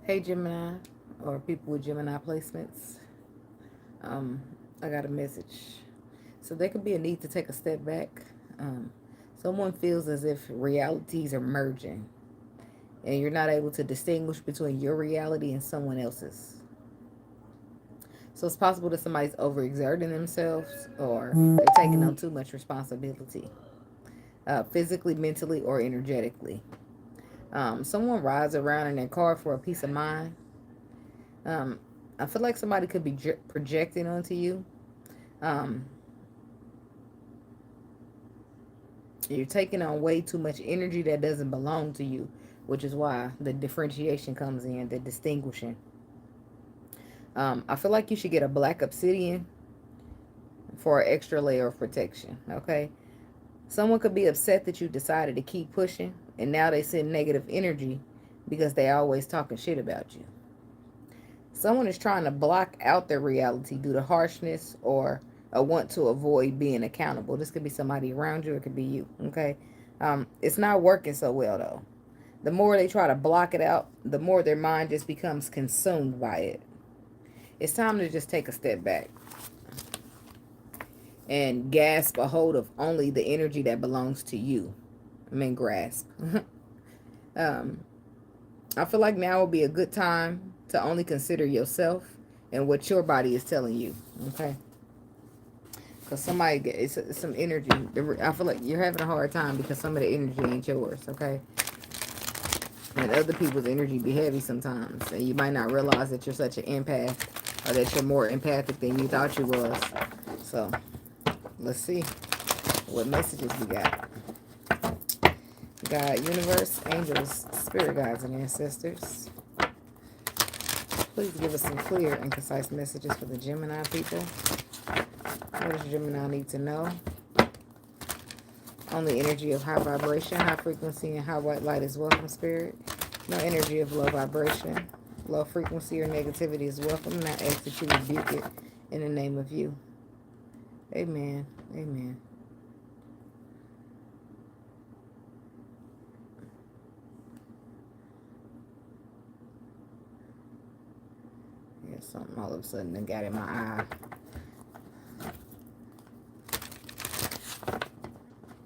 Hey Gemini, or people with Gemini placements. Um, I got a message. So there could be a need to take a step back. Um, Someone feels as if realities are merging, and you're not able to distinguish between your reality and someone else's. So it's possible that somebody's overexerting themselves, or they're taking on too much responsibility, physically, mentally, or energetically. Someone rides around in their car for a peace of mind. Um, I feel like somebody could be projecting onto you. Um, you're taking on way too much energy that doesn't belong to you, which is why the differentiation comes in, the distinguishing. I feel like you should get a black obsidian for an extra layer of protection. Okay, someone could be upset that you decided to keep pushing, and now they send negative energy because they always talking shit about you. Someone is trying to block out their reality due to harshness or a want to avoid being accountable. This could be somebody around you, it could be you. Okay, it's not working so well though. The more they try to block it out, the more their mind just becomes consumed by it. It's time to just take a step back and grasp a hold of only the energy that belongs to you. I mean, grasp. um, I feel like now would be a good time to only consider yourself and what your body is telling you. Okay, because somebody it's some energy. I feel like you're having a hard time because some of the energy ain't yours. Okay, and other people's energy be heavy sometimes, and you might not realize that you're such an empath, or that you're more empathic than you thought you was. So let's see what messages we got. God, universe, angels, spirit guides, and ancestors. Please give us some clear and concise messages for the Gemini people. What does Gemini need to know? Only energy of high vibration, high frequency, and high white light is welcome, spirit. No energy of low vibration, low frequency, or negativity is welcome. And I ask that you rebuke it in the name of you. Amen. Amen. Yeah, something all of a sudden that got in my eye.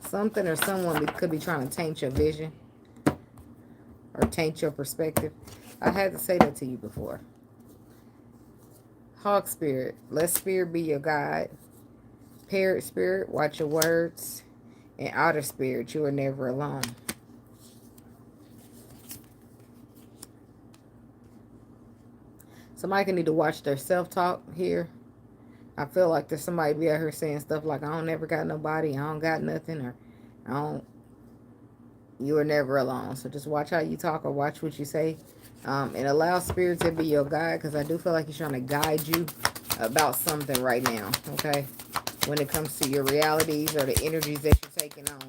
Something or someone could be trying to taint your vision or taint your perspective. I had to say that to you before. Hawk spirit, let spirit be your guide. Parrot spirit, watch your words. And outer spirit, you are never alone. Somebody can need to watch their self-talk here. I feel like there's somebody be out here saying stuff like, I don't never got nobody, I don't got nothing, or I don't, you are never alone. So just watch how you talk or watch what you say. And allow spirit to be your guide, because I do feel like he's trying to guide you about something right now, okay? When it comes to your realities or the energies that you're taking on.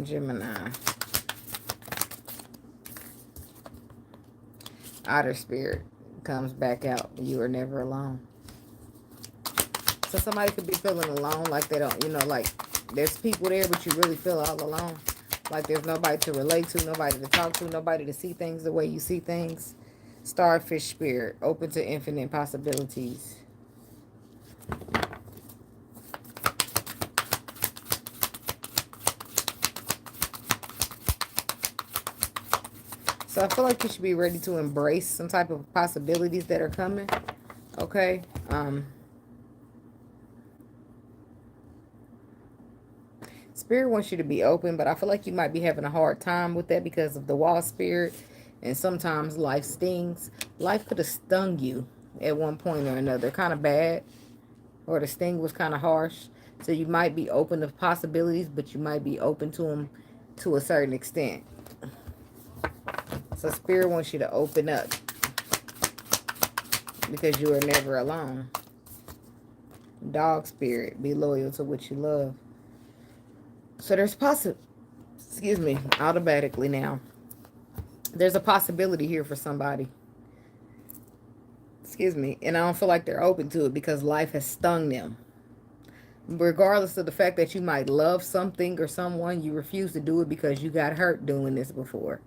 Gemini. Outer spirit comes back out. You are never alone. So somebody could be feeling alone, like they don't, like there's people there, but you really feel all alone. Like there's nobody to relate to, nobody to talk to, nobody to see things the way you see things. Starfish spirit, open to infinite possibilities. So I feel like you should be ready to embrace some type of possibilities that are coming. Okay. Spirit wants you to be open, but I feel like you might be having a hard time with that because of the wall spirit. And sometimes life stings. Life could have stung you at one point or another, kind of bad. Or the sting was kind of harsh. So you might be open to possibilities, but you might be open to them to a certain extent. So Spirit wants you to open up, because you are never alone. Dog spirit, be loyal to what you love. So there's automatically now. There's a possibility here for somebody. And I don't feel like they're open to it because life has stung them. Regardless of the fact that you might love something or someone, you refuse to do it because you got hurt doing this before.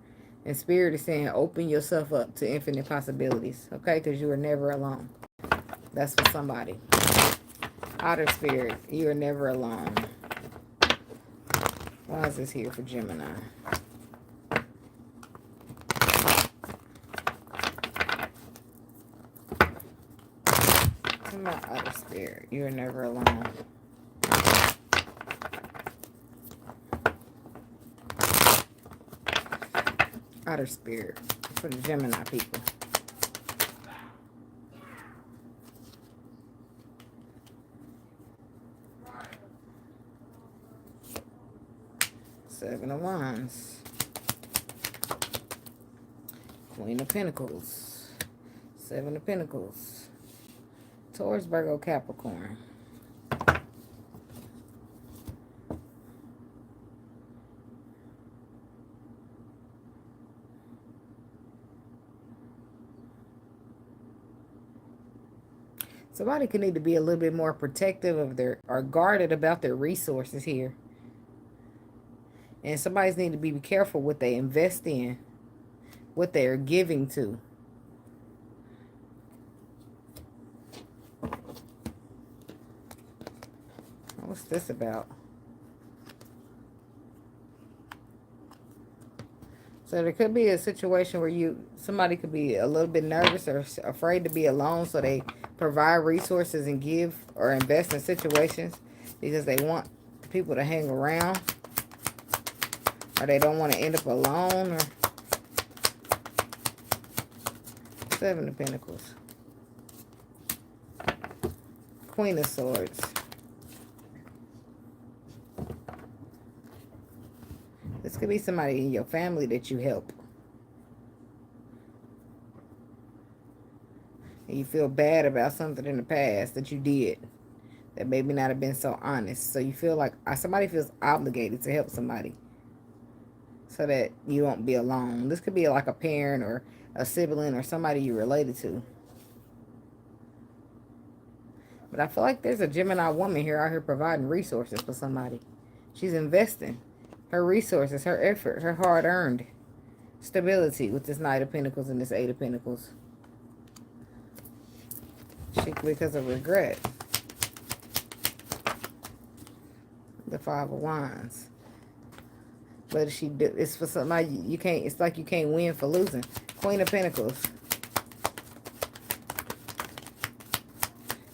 And Spirit is saying, open yourself up to infinite possibilities, okay? Because you are never alone. That's for somebody. Outer Spirit, you are never alone. Why is this here for Gemini? To my outer spirit, you are never alone. Outer spirit for the Gemini people. Seven of Wands. Queen of Pentacles. Seven of Pentacles. Taurus, Virgo, Capricorn. Somebody could need to be a little bit more protective of their, or guarded about their resources here. And somebody's need to be careful what they invest in, what they are giving to. What's this about? So there could be a situation where somebody could be a little bit nervous or afraid to be alone, so they provide resources and give or invest in situations because they want people to hang around, or they don't want to end up alone. Or Seven of Pentacles. Queen of Swords. This could be somebody in your family that you help. And you feel bad about something in the past that you did that maybe not have been so honest. So you feel like somebody feels obligated to help somebody so that you won't be alone. This could be like a parent or a sibling or somebody you're related to. But I feel like there's a Gemini woman here out here providing resources for somebody. She's investing her resources, her effort, her hard-earned stability with this Knight of Pentacles and this Eight of Pentacles. Because of regret. The Five of Wands. But it's for somebody you can't. It's like you can't win for losing. Queen of Pentacles.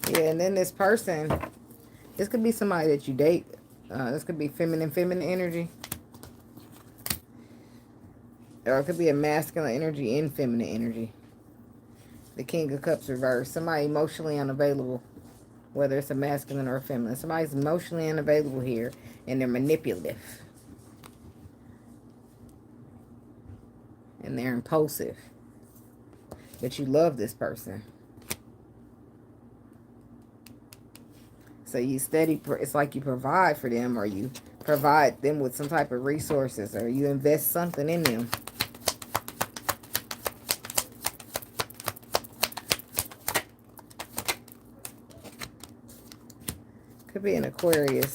Yeah, and then this person. This could be somebody that you date. This could be feminine energy. Or it could be a masculine energy and feminine energy. The King of Cups reversed. Somebody emotionally unavailable. Whether it's a masculine or a feminine. Somebody's emotionally unavailable here. And they're manipulative. And they're impulsive. But you love this person. So you it's like you provide for them, or you provide them with some type of resources, or you invest something in them. Could be an Aquarius.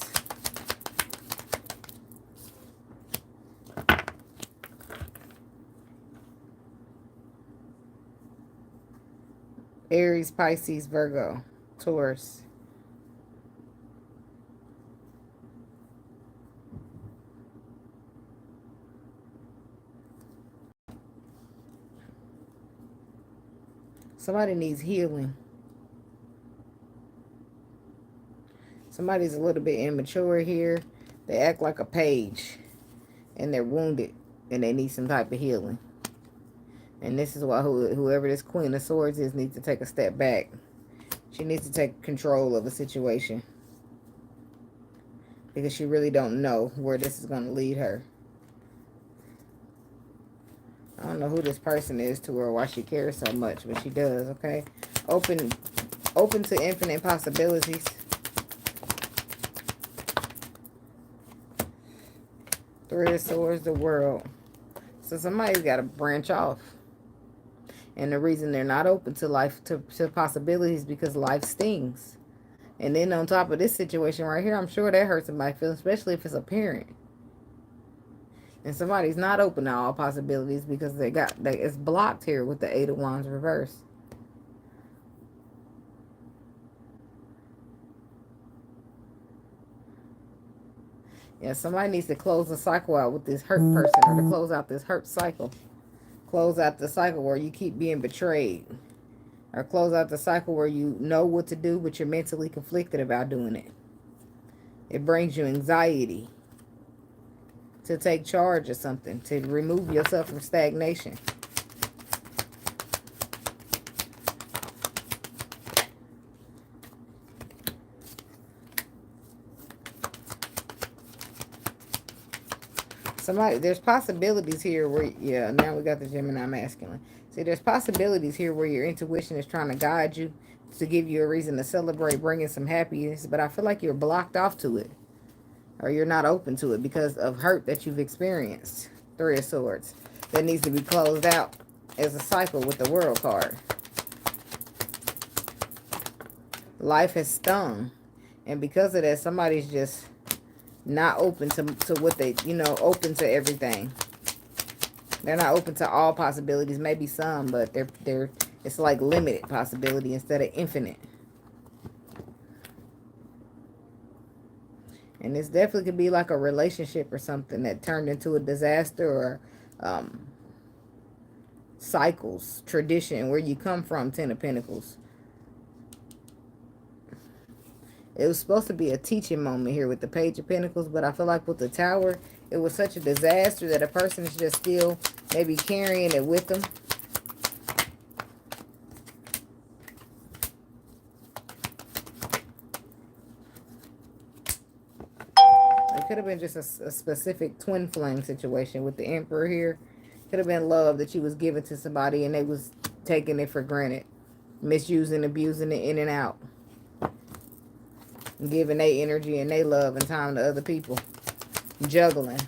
Aries, Pisces, Virgo, Taurus. Somebody needs healing. Somebody's a little bit immature here. They act like a page. And they're wounded. And they need some type of healing. And this is why whoever this Queen of Swords is needs to take a step back. She needs to take control of the situation. Because she really don't know where this is going to lead her. I don't know who this person is to her, why she cares so much, but she does, okay? Open to infinite possibilities. Three of Swords, the World. So somebody's got to branch off. And the reason they're not open to life, to possibilities, because life stings. And then on top of this situation right here, I'm sure that hurts somebody's feelings, especially if it's a parent. And somebody's not open to all possibilities because it's blocked here with the Eight of Wands reverse. Yeah, somebody needs to close the cycle out with this hurt person, or to close out this hurt cycle. Close out the cycle where you keep being betrayed. Or close out the cycle where you know what to do, but you're mentally conflicted about doing it. It brings you anxiety to take charge of something, to remove yourself from stagnation. There's possibilities here where, yeah, now we got the Gemini masculine. See, there's possibilities here where your intuition is trying to guide you, to give you a reason to celebrate, bringing some happiness, but I feel like you're blocked off to it, or you're not open to it because of hurt that you've experienced. Three of Swords. That needs to be closed out as a cycle with the World card. Life has stung, and because of that, somebody's just not open to what they, open to everything. They're not open to all possibilities, maybe some, but it's like limited possibility instead of infinite. And this definitely could be like a relationship or something that turned into a disaster, or cycles, tradition, where you come from. Ten of Pentacles. It was supposed to be a teaching moment here with the Page of Pentacles, but I feel like with the Tower, it was such a disaster that a person is just still maybe carrying it with them. It could have been just a specific twin flame situation with the Emperor here. Could have been love that you was giving to somebody and they was taking it for granted. Misusing, abusing it in and out. Giving their energy and their love and time to other people. Juggling.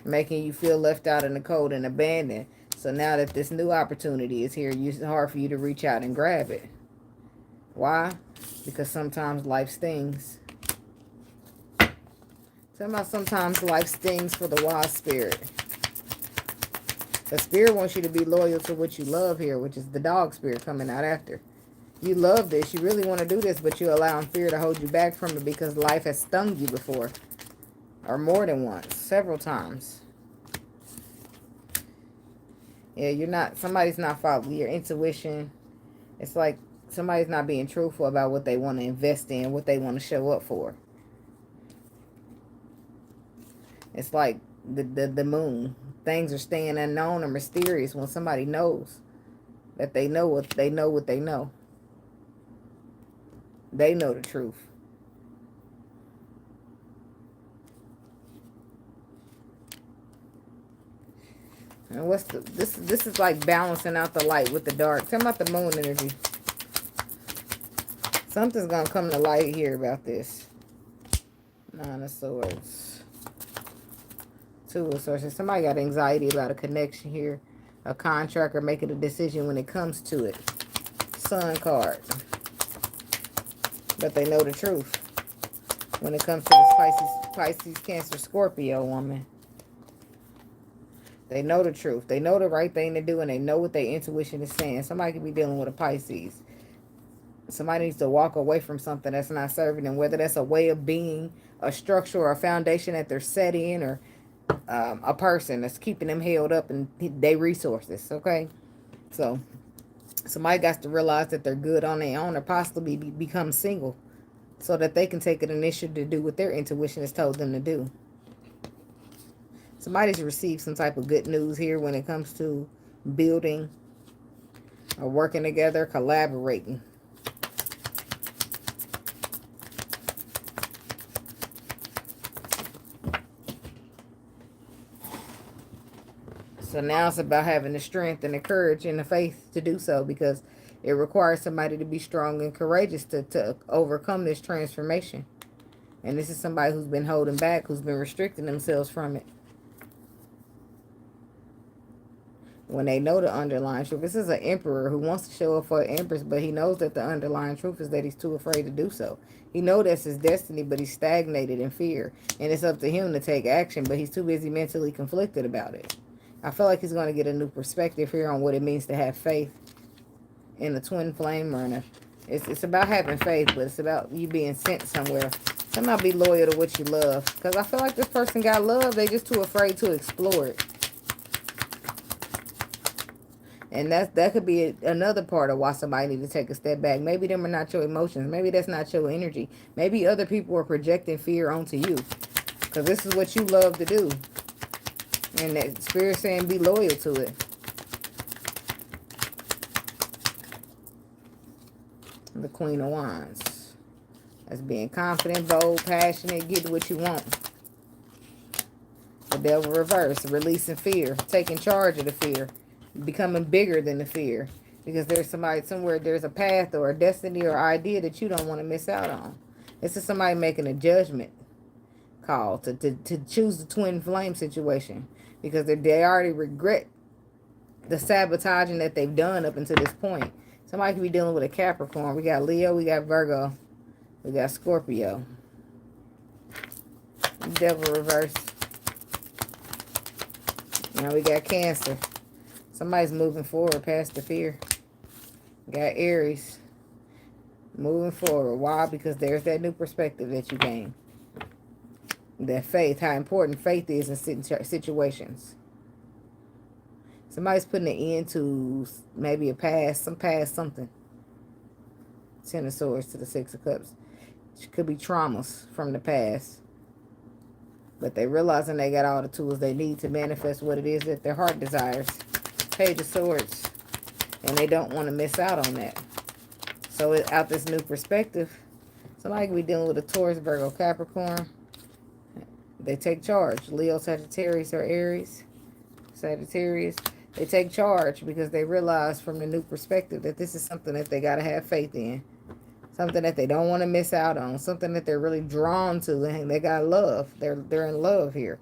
Making you feel left out in the cold and abandoned. So now that this new opportunity is here, it's hard for you to reach out and grab it. Why? Because sometimes life stings. Sometimes life stings for the wise spirit. The spirit wants you to be loyal to what you love here, which is the dog spirit coming out after. You love this. You really want to do this, but you're allowing fear to hold you back from it because life has stung you before. Or more than once. Several times. Yeah, somebody's not following your intuition. It's like somebody's not being truthful about what they want to invest in, what they want to show up for. It's like the moon. Things are staying unknown or mysterious when somebody knows that they know what they know what they know. They know the truth. And this is like balancing out the light with the dark. Tell me about the moon energy. Something's gonna come to light here about this. Nine of Swords. Two of Swords. Somebody got anxiety about a connection here. A contract or making a decision when it comes to it. Sun card. But they know the truth when it comes to this Pisces, Cancer, Scorpio woman. They know the truth. They know the right thing to do, and they know what their intuition is saying. Somebody could be dealing with a Pisces. Somebody needs to walk away from something that's not serving them, whether that's a way of being, a structure, or a foundation that they're set in, or a person that's keeping them held up in their resources, okay? So somebody got to realize that they're good on their own, or possibly become single so that they can take an initiative to do what their intuition has told them to do. Somebody's received some type of good news here when it comes to building or working together, collaborating. So now it's about having the strength and the courage and the faith to do so, because it requires somebody to be strong and courageous to overcome this transformation. And this is somebody who's been holding back, who's been restricting themselves from it. when they know the underlying truth. This is an emperor who wants to show up for an empress, but he knows that the underlying truth is that he's too afraid to do so. He knows that's his destiny, but he's stagnated in fear. And it's up to him to take action, but he's too busy mentally conflicted about it. I feel like he's going to get a new perspective here on what it means to have faith in the twin flame runner. It's about having faith, but it's about you being sent somewhere. Somehow be loyal to what you love. Because I feel like this person got love. They just too afraid to explore it. And that could be another part of why somebody needs to take a step back. Maybe them are not your emotions. Maybe that's not your energy. Maybe other people are projecting fear onto you. Because this is what you love to do. And that spirit saying be loyal to it. The Queen of Wands. That's being confident, bold, passionate, getting what you want. The Devil reverse, releasing fear, taking charge of the fear, becoming bigger than the fear. Because there's somebody somewhere, there's a path or a destiny or idea that you don't want to miss out on. This is somebody making a judgment call to choose the twin flame situation. Because they already regret the sabotaging that they've done up until this point. Somebody could be dealing with a Capricorn. We got Leo, we got Virgo, we got Scorpio. Devil reverse. Now we got Cancer. Somebody's moving forward past the fear. Got Aries. Moving forward. Why? Because there's that new perspective that you gain. That faith, how important faith is in situations. Somebody's putting an end to maybe a past something. Ten of Swords to the Six of Cups. It could be traumas from the past. But they realizing they got all the tools they need to manifest what it is that their heart desires. Page of Swords. And they don't want to miss out on that. So out this new perspective, somebody could be dealing with a Taurus, Virgo, Capricorn. They take charge. Leo, Sagittarius, or Aries. Sagittarius. They take charge because they realize from the new perspective that this is something that they got to have faith in. Something that they don't want to miss out on. Something that they're really drawn to. And they got love. They're in love here.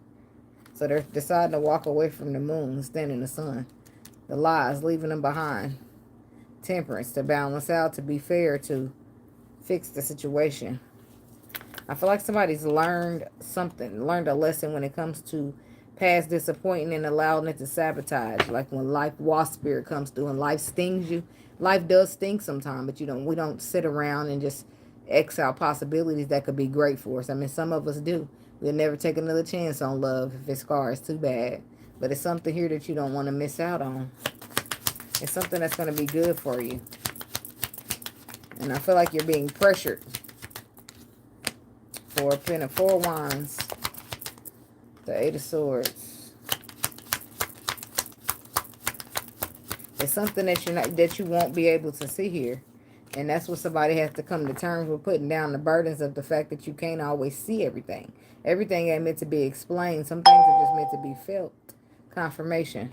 So they're deciding to walk away from the moon and stand in the sun. The lies, leaving them behind. Temperance, to balance out, to be fair, to fix the situation. I feel like somebody's learned something, learned a lesson when it comes to past disappointment and allowing it to sabotage. Like when life wasp spirit comes through and life stings you. Life does sting sometimes, but we don't sit around and just X out possibilities that could be great for us. I mean, some of us do. We'll never take another chance on love if it's scars too bad. But it's something here that you don't want to miss out on. It's something that's going to be good for you. And I feel like you're being pressured. For a Pen of Four Wands. The Eight of Swords. It's something that you won't be able to see here. And that's what somebody has to come to terms with, putting down the burdens of the fact that you can't always see everything. Everything ain't meant to be explained. Some things are just meant to be felt. Confirmation.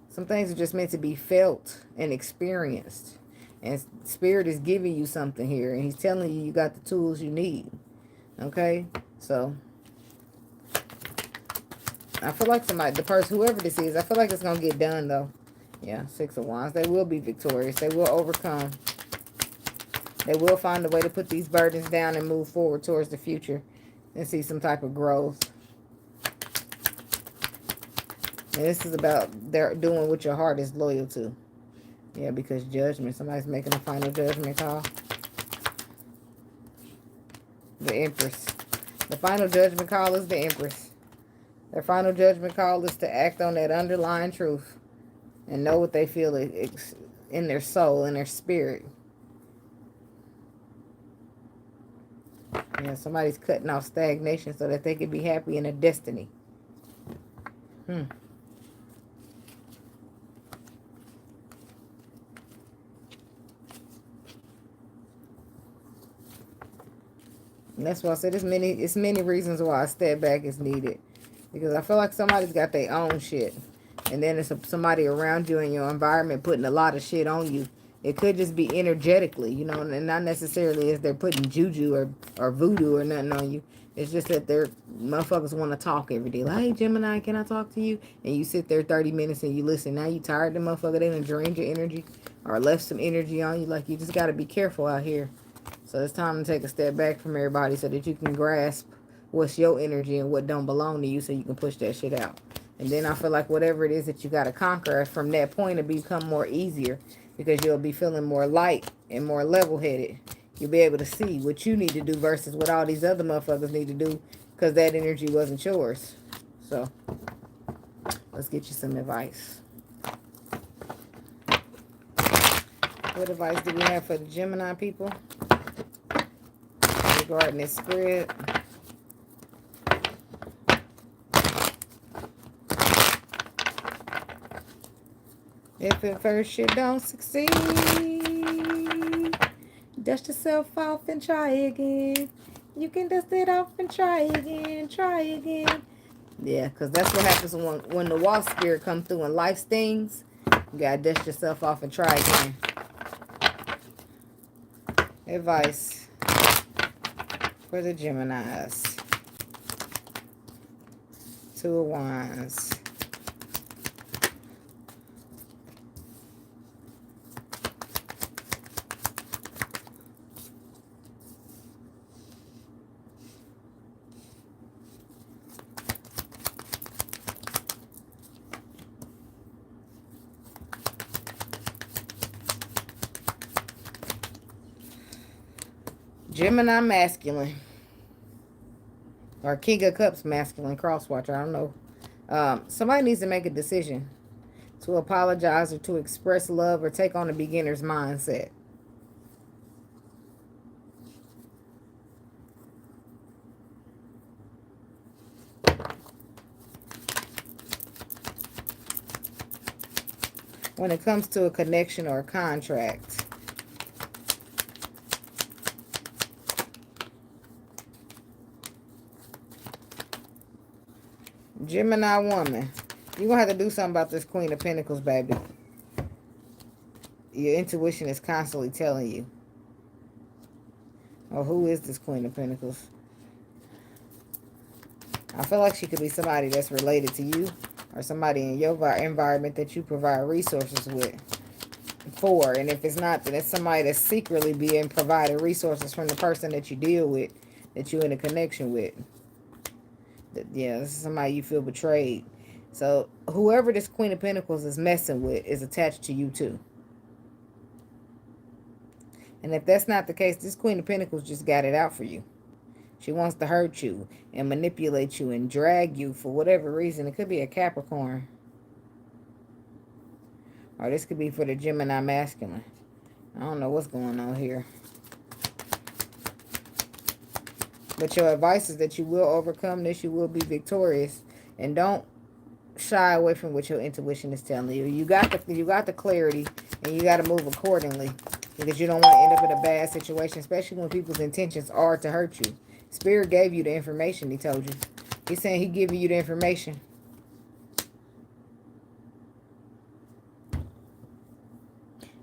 Some things are just meant to be felt and experienced. And Spirit is giving you something here. And he's telling you got the tools you need. Okay? So I feel like the person, whoever this is, I feel like it's going to get done, though. Yeah, Six of Wands. They will be victorious. They will overcome. They will find a way to put these burdens down and move forward towards the future and see some type of growth. And this is about they're doing what your heart is loyal to. Yeah, because judgment. Somebody's making a final judgment call. The Empress. The final judgment call is the Empress. Their final judgment call is to act on that underlying truth and know what they feel in their soul, in their spirit. Yeah, somebody's cutting off stagnation so that they can be happy in their destiny. And that's why I said it's many reasons why a step back is needed. Because I feel like somebody's got their own shit. And then there's somebody around you in your environment putting a lot of shit on you. It could just be energetically, and not necessarily as they're putting juju or voodoo or nothing on you. It's just that they're motherfuckers want to talk every day. Like, hey, Gemini, can I talk to you? And you sit there 30 minutes and you listen. Now you tired of the motherfucker. They done drained your energy or left some energy on you. Like, you just got to be careful out here. So it's time to take a step back from everybody so that you can grasp what's your energy and what don't belong to you so you can push that shit out. And then I feel like whatever it is that you got to conquer from that point, it'll become more easier because you'll be feeling more light and more level-headed. You'll be able to see what you need to do versus what all these other motherfuckers need to do because that energy wasn't yours. So, let's get you some advice. What advice do we have for the Gemini people regarding this spread? If at first you don't succeed, dust yourself off and try again. You can dust it off and try again, try again. Yeah, because that's what happens when the wasp spirit comes through and life stings. You got to dust yourself off and try again. Advice for the Geminis. Two of Wands. Gemini masculine. Or King of Cups masculine crosswatcher. I don't know. Somebody needs to make a decision to apologize or to express love or take on a beginner's mindset. When it comes to a connection or a contract. Gemini woman, you're going to have to do something about this Queen of Pentacles, baby. Your intuition is constantly telling you. Oh, who is this Queen of Pentacles? I feel like she could be somebody that's related to you or somebody in your environment that you provide resources for. And if it's not, then it's somebody that's secretly being provided resources from the person that you deal with, that you're in a connection with. Yeah, this is somebody you feel betrayed. So whoever this Queen of Pentacles is messing with is attached to you too. And if that's not the case, this Queen of Pentacles just got it out for you. She wants to hurt you and manipulate you and drag you for whatever reason. It could be a Capricorn. Or this could be for the Gemini masculine. I don't know what's going on here. But your advice is that you will overcome this. You will be victorious. And don't shy away from what your intuition is telling you. You got the clarity and you got to move accordingly. Because you don't want to end up in a bad situation. Especially when people's intentions are to hurt you. Spirit gave you the information, he told you. He's saying he's giving you the information.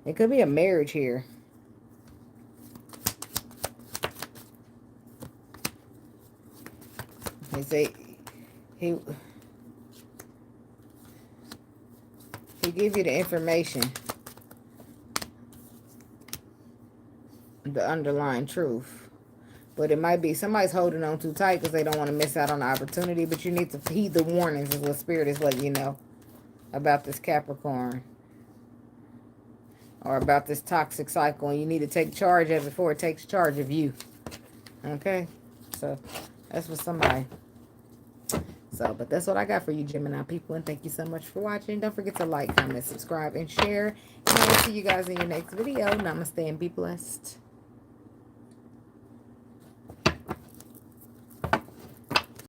It could be a marriage here. He say he give you the information, the underlying truth, but it might be somebody's holding on too tight because they don't want to miss out on the opportunity. But you need to heed the warnings, is what Spirit is letting you know about this Capricorn or about this toxic cycle, and you need to take charge of it before it takes charge of you. Okay, so that's for somebody. So, but that's what I got for you, Gemini people. And thank you so much for watching. Don't forget to like, comment, subscribe, and share. And I will see you guys in your next video. Namaste and be blessed.